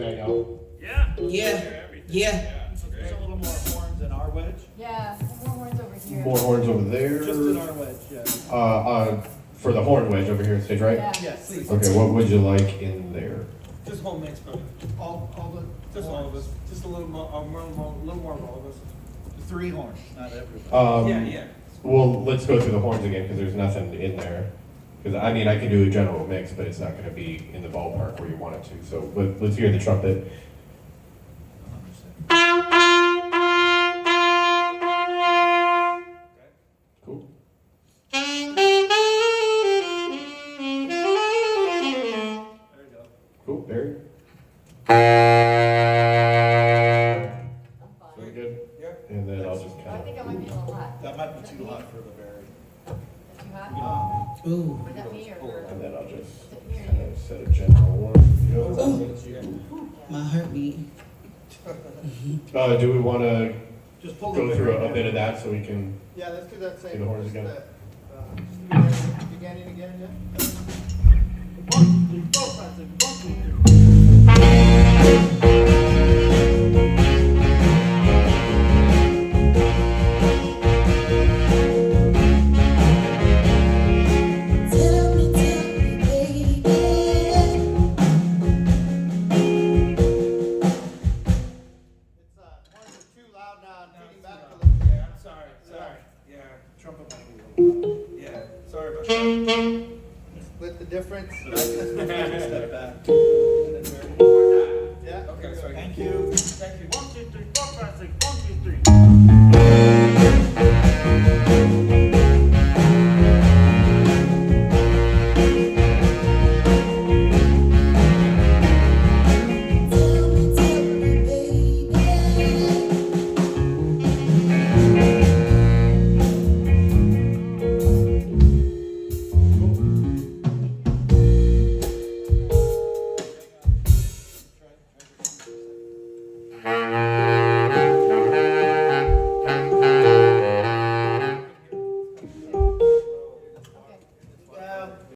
as I know. Yeah. Yeah. There's a little more horns in our wedge. Yeah, more horns over here. More horns over there. Just in our wedge, yeah. For the horn wedge over here, stage right? Yeah. Yes, please. Okay, what would you like in there? Just whole mix, brother. All the. Just all of us. Just a little more, little more of all of us. 3 horns, not everybody. Yeah. Well, let's go through the horns again because there's nothing in there. Because I mean, I can do a general mix, but it's not going to be in the ballpark where you want it to. So let's hear the trumpet. Cool. There you go. Cool, Barry. I'm Very fine. good. Yeah. And then I'll just I kind think of. I might be a little hot. That might be too hot for the berry. Is it too hot? Ooh. Is that me or her? And then I'll just Is it me or kind you? of set a general one. My heartbeat. Do we want to Just pull go the through berry a bit down. of that so we can? Yeah, let's do that same. See the horns again? Just again and again, yeah. 1, 2, 3, 4, 5, 6, 1, 2, 3. It's horns are too loud now. I'm getting back a little. Yeah, I'm sorry. Yeah. Trumpet might be a little hot. Yeah. Sorry about that. Split the difference. But I can step back. And then berry. Yeah. Okay, sorry. Thank you. Thank you. 1, 2, 3, 4, 5, 6, 1, 2, 3.